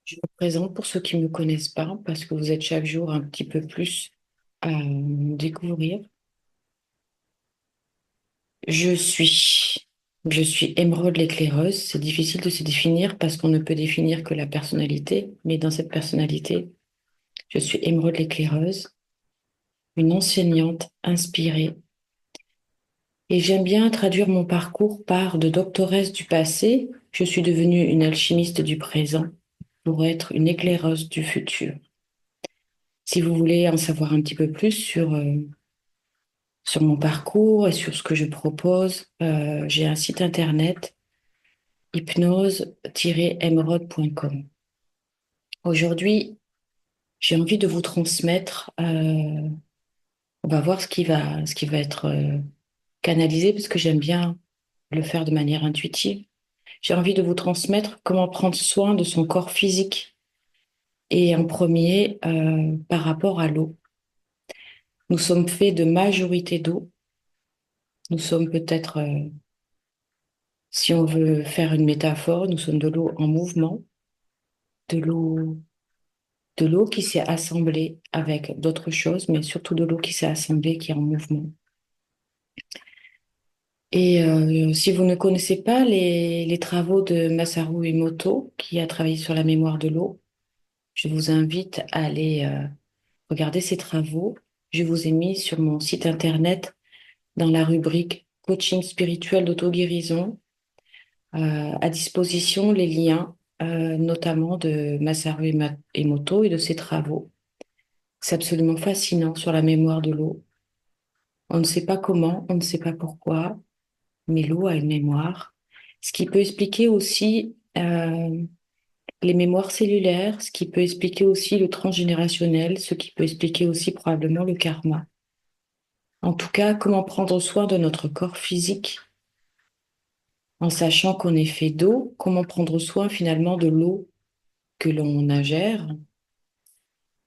Je me présente pour ceux qui ne me connaissent pas, parce que vous êtes chaque jour un petit peu plus à me découvrir. Je suis, je suis Émeraude l'éclaireuse. C'est difficile de se définir parce qu'on ne peut définir que la personnalité, mais dans cette personnalité, je suis Émeraude l'éclaireuse, une enseignante inspirée. Et j'aime bien traduire mon parcours par de doctoresse du passé. Je suis devenue une alchimiste du présent pour être une éclaireuse du futur. Si vous voulez en savoir un petit peu plus sur mon parcours et sur ce que je propose, j'ai un site internet hypnose-emeraude.com. Aujourd'hui, j'ai envie de vous transmettre, on va voir ce qui va être canalisé parce que j'aime bien le faire de manière intuitive. J'ai envie de vous transmettre comment prendre soin de son corps physique et en premier par rapport à l'eau. Nous sommes faits de majorité d'eau. Nous sommes peut-être si on veut faire une métaphore, nous sommes de l'eau en mouvement, de l'eau, de l'eau qui s'est assemblée avec d'autres choses, mais surtout de l'eau qui s'est assemblée, qui est en mouvement. Et si vous ne connaissez pas les travaux de Masaru Emoto, qui a travaillé sur la mémoire de l'eau, je vous invite à aller regarder ses travaux. Je vous ai mis sur mon site internet dans la rubrique Coaching spirituel d'auto-guérison à disposition les liens, notamment de Masaru Emoto et de ses travaux. C'est absolument fascinant sur la mémoire de l'eau. On ne sait pas comment, on ne sait pas pourquoi, mais l'eau a une mémoire. Ce qui peut expliquer aussi les mémoires cellulaires, ce qui peut expliquer aussi le transgénérationnel, ce qui peut expliquer aussi probablement le karma. En tout cas, comment prendre soin de notre corps physique en sachant qu'on est fait d'eau, comment prendre soin finalement de l'eau que l'on ingère,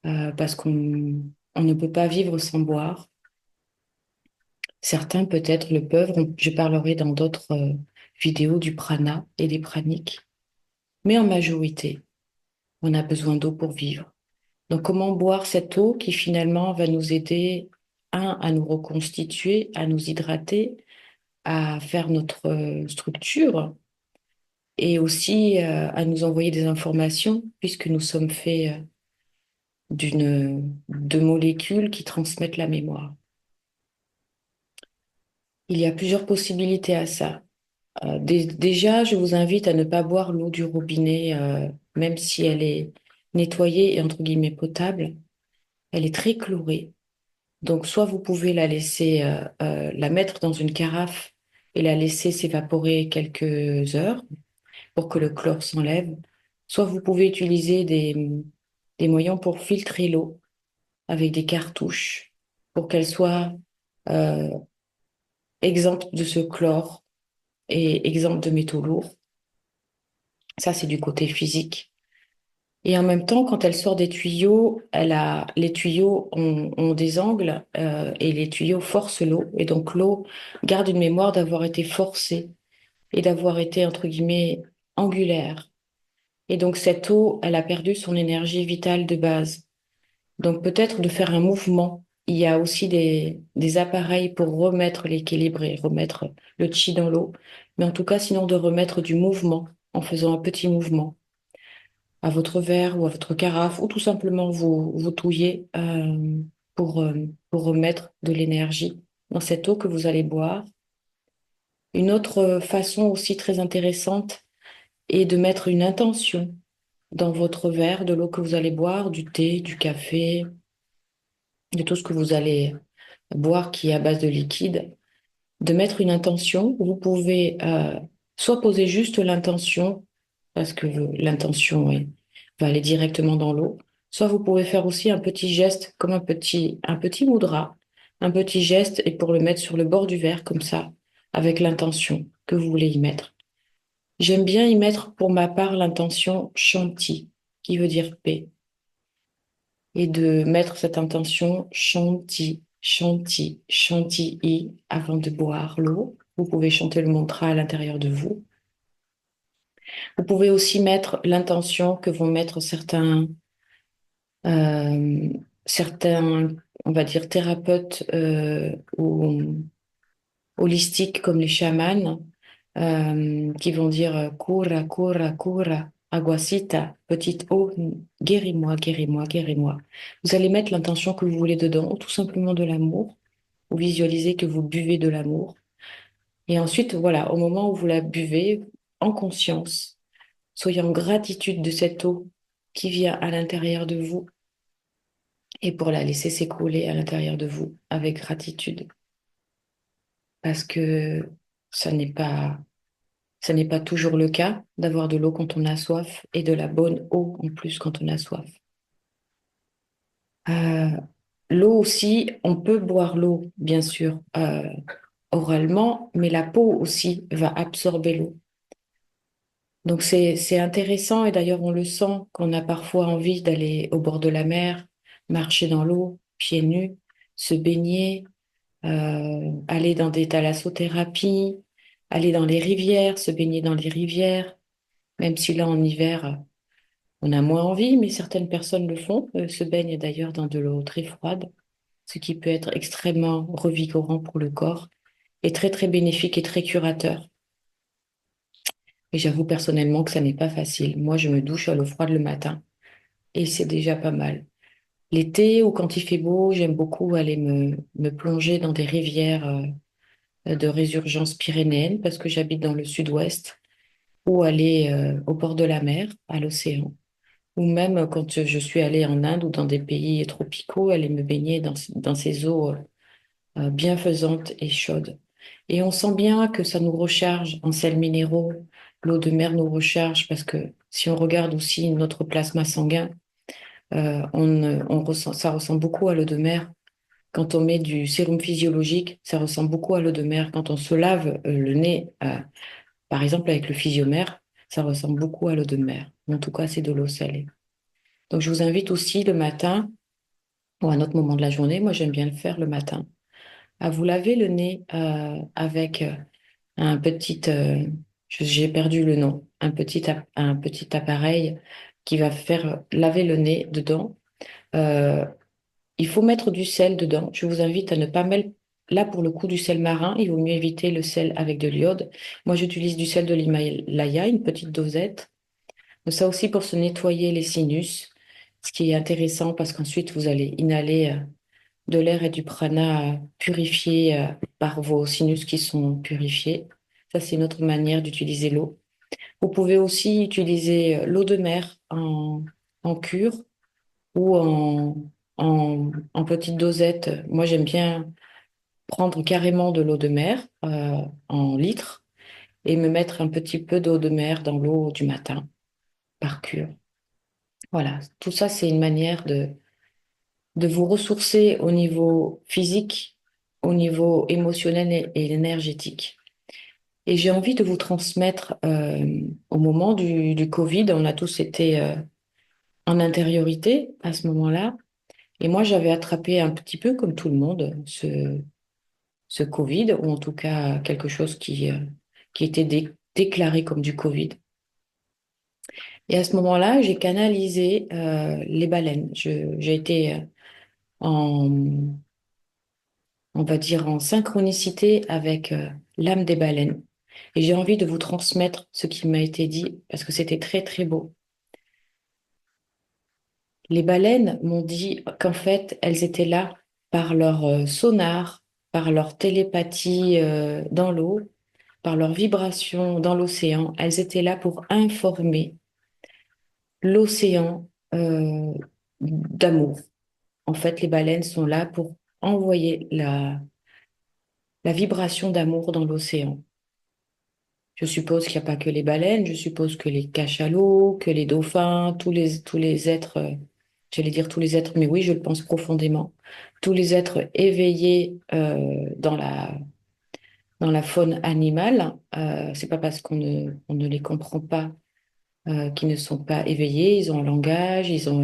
parce qu'on ne peut pas vivre sans boire. Certains peut-être le peuvent. Je parlerai dans d'autres vidéos du prana et des praniques. Mais en majorité, on a besoin d'eau pour vivre. Donc comment boire cette eau qui finalement va nous aider, à nous reconstituer, à nous hydrater, à faire notre structure et aussi à nous envoyer des informations puisque nous sommes faits de molécules qui transmettent la mémoire. Il y a plusieurs possibilités à ça. Déjà, je vous invite à ne pas boire l'eau du robinet, même si elle est nettoyée et entre guillemets potable. Elle est très chlorée. Donc, soit vous pouvez la laisser, la mettre dans une carafe et la laisser s'évaporer quelques heures pour que le chlore s'enlève. Soit vous pouvez utiliser des moyens pour filtrer l'eau avec des cartouches pour qu'elle soit euh, exempte de ce chlore et exempte de métaux lourds. Ça, c'est du côté physique. Et en même temps, quand elle sort des tuyaux, les tuyaux ont des angles et les tuyaux forcent l'eau. Et donc l'eau garde une mémoire d'avoir été forcée et d'avoir été, entre guillemets, angulaire. Et donc cette eau, elle a perdu son énergie vitale de base. Donc peut-être de faire un mouvement. Il y a aussi des appareils pour remettre l'équilibre et remettre le chi dans l'eau. Mais en tout cas, sinon de remettre du mouvement en faisant un petit mouvement à votre verre ou à votre carafe, ou tout simplement vous touiller pour remettre de l'énergie dans cette eau que vous allez boire. Une autre façon aussi très intéressante est de mettre une intention dans votre verre de l'eau que vous allez boire, du thé, du café, de tout ce que vous allez boire qui est à base de liquide, de mettre une intention. Vous pouvez soit poser juste l'intention, parce que va aller directement dans l'eau, soit vous pouvez faire aussi un petit geste, comme un petit mudra, un petit geste, et pour le mettre sur le bord du verre, comme ça, avec l'intention que vous voulez y mettre. J'aime bien y mettre pour ma part l'intention Shanti, qui veut dire paix, et de mettre cette intention Shanti, Shanti, Shanti avant de boire l'eau. Vous pouvez chanter le mantra à l'intérieur de vous. Vous pouvez aussi mettre l'intention que vont mettre euh, certains, on va dire, thérapeutes ou holistiques comme les chamans, qui vont dire cura, cura, cura, aguacita, petite eau, guéris-moi, guéris-moi, guéris-moi. Vous allez mettre l'intention que vous voulez dedans, ou tout simplement de l'amour. Vous visualisez que vous buvez de l'amour. Et ensuite, voilà, au moment où vous la buvez, en conscience, soyez en gratitude de cette eau qui vient à l'intérieur de vous et pour la laisser s'écouler à l'intérieur de vous avec gratitude. Parce que ça n'est pas, ça n'est pas toujours le cas d'avoir de l'eau quand on a soif et de la bonne eau en plus quand on a soif. Euh, L'eau aussi, on peut boire l'eau, bien sûr, oralement, mais la peau aussi va absorber l'eau. Donc c'est intéressant et d'ailleurs on le sent qu'on a parfois envie d'aller au bord de la mer, marcher dans l'eau, pieds nus, se baigner, aller dans des thalassothérapies, aller dans les rivières, se baigner dans les rivières, même si là en hiver on a moins envie, mais certaines personnes le font, se baignent d'ailleurs dans de l'eau très froide, ce qui peut être extrêmement revigorant pour le corps et très très bénéfique et très curateur. Et j'avoue personnellement que ça n'est pas facile. Moi, je me douche à l'eau froide le matin et c'est déjà pas mal. L'été ou quand il fait beau, j'aime beaucoup aller me plonger dans des rivières de résurgence pyrénéenne parce que j'habite dans le sud-ouest ou aller au bord de la mer, à l'océan. Ou même quand je suis allée en Inde ou dans des pays tropicaux, aller me baigner dans ces eaux bienfaisantes et chaudes. Et on sent bien que ça nous recharge en sels minéraux. L'eau de mer nous recharge parce que si on regarde aussi notre plasma sanguin, on ressent, ça ressemble beaucoup à l'eau de mer. Quand on met du sérum physiologique, ça ressemble beaucoup à l'eau de mer. Quand on se lave le nez, par exemple avec le physiomère, ça ressemble beaucoup à l'eau de mer. Mais en tout cas, c'est de l'eau salée. Donc, je vous invite aussi le matin ou à un autre moment de la journée, moi j'aime bien le faire le matin, à vous laver le nez avec un petit, j'ai perdu le nom, un petit appareil qui va faire laver le nez dedans. Euh, il faut mettre du sel dedans. Je vous invite à ne pas mettre, là pour le coup, du sel marin. Il vaut mieux éviter le sel avec de l'iode. Moi, j'utilise du sel de l'Himalaya, une petite dosette. Donc ça aussi pour se nettoyer les sinus, ce qui est intéressant parce qu'ensuite, vous allez inhaler de l'air et du prana purifié par vos sinus qui sont purifiés. Ça, c'est une autre manière d'utiliser l'eau. Vous pouvez aussi utiliser l'eau de mer en cure ou en petite dosette. Moi, j'aime bien prendre carrément de l'eau de mer en litres et me mettre un petit peu d'eau de mer dans l'eau du matin par cure. Voilà, tout ça, c'est une manière de vous ressourcer au niveau physique, au niveau émotionnel et énergétique. Et j'ai envie de vous transmettre, au moment du Covid, on a tous été en intériorité à ce moment-là. Et moi, j'avais attrapé un petit peu, comme tout le monde, ce Covid, ou en tout cas quelque chose qui était déclaré comme du Covid. Et à ce moment-là, j'ai canalisé les baleines. J'ai été en, on va dire, en synchronicité avec l'âme des baleines. Et j'ai envie de vous transmettre ce qui m'a été dit parce que c'était très, très beau. Les baleines m'ont dit qu'en fait, elles étaient là par leur sonar, par leur télépathie dans l'eau, par leur vibration dans l'océan. Elles étaient là pour informer l'océan d'amour. En fait, les baleines sont là pour envoyer la vibration d'amour dans l'océan. Je suppose qu'il n'y a pas que les baleines, je suppose que les cachalots, que les dauphins, tous les êtres, j'allais dire tous les êtres, mais oui, je le pense profondément, tous les êtres éveillés dans la faune animale, c'est pas parce on ne les comprend pas qu'ils ne sont pas éveillés, ils ont un langage, ils ont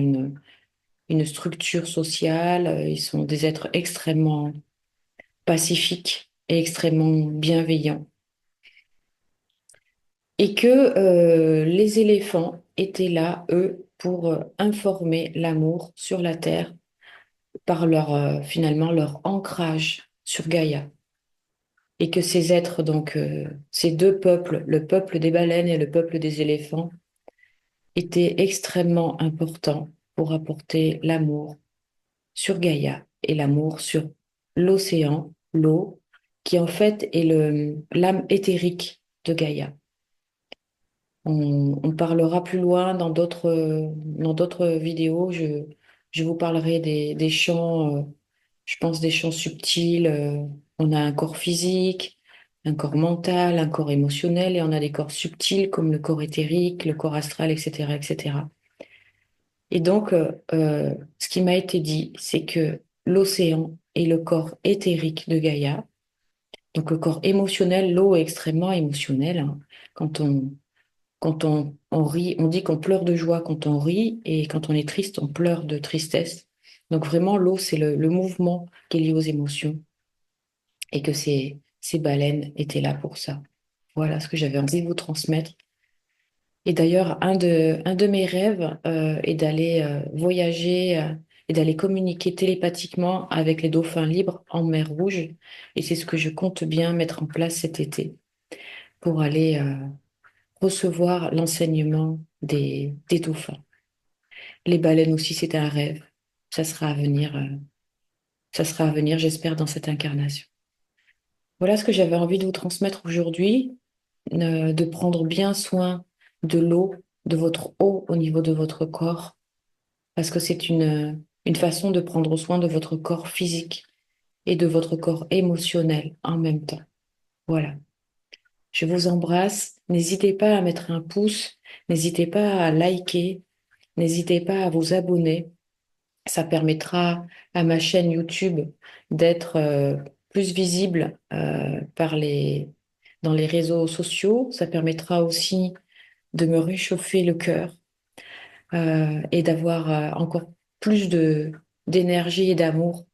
une structure sociale, ils sont des êtres extrêmement pacifiques et extrêmement bienveillants. et que les éléphants étaient là, eux, pour informer l'amour sur la Terre par leur, finalement, leur ancrage sur Gaïa. Et que ces êtres, donc ces deux peuples, le peuple des baleines et le peuple des éléphants, étaient extrêmement importants pour apporter l'amour sur Gaïa et l'amour sur l'océan, l'eau, qui en fait est l'âme éthérique de Gaïa. On parlera plus loin dans d'autres vidéos. Je vous parlerai des chants, je pense des chants subtils. On a un corps physique, un corps mental, un corps émotionnel, et on a des corps subtils comme le corps éthérique, le corps astral, etc., etc. Et donc, ce qui m'a été dit, c'est que l'océan est le corps éthérique de Gaïa. Donc, le corps émotionnel, l'eau est extrêmement émotionnelle, hein. Quand on rit, on dit qu'on pleure de joie quand on rit, et quand on est triste, on pleure de tristesse. Donc, vraiment, l'eau, c'est le mouvement qui est lié aux émotions, et que ces baleines étaient là pour ça. Voilà ce que j'avais envie de vous transmettre. Et d'ailleurs, un de mes rêves est d'aller voyager et d'aller communiquer télépathiquement avec les dauphins libres en mer Rouge. Et c'est ce que je compte bien mettre en place cet été pour aller recevoir l'enseignement des dauphins. Les baleines aussi, c'est un rêve. Ça sera à venir, ça sera à venir, j'espère, dans cette incarnation. Voilà ce que j'avais envie de vous transmettre aujourd'hui, de prendre bien soin de l'eau, de votre eau au niveau de votre corps, parce que c'est une façon de prendre soin de votre corps physique et de votre corps émotionnel en même temps. Voilà. Je vous embrasse. N'hésitez pas à mettre un pouce, n'hésitez pas à liker, n'hésitez pas à vous abonner. Ça permettra à ma chaîne YouTube d'être plus visible dans les réseaux sociaux. Ça permettra aussi de me réchauffer le cœur et d'avoir encore plus d'énergie et d'amour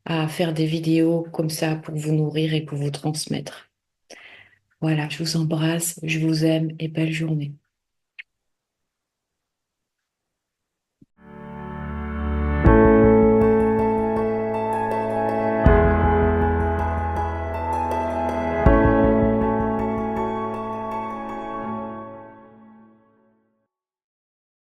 à faire des vidéos comme ça pour vous nourrir et pour vous transmettre. Voilà, je vous embrasse, je vous aime et belle journée.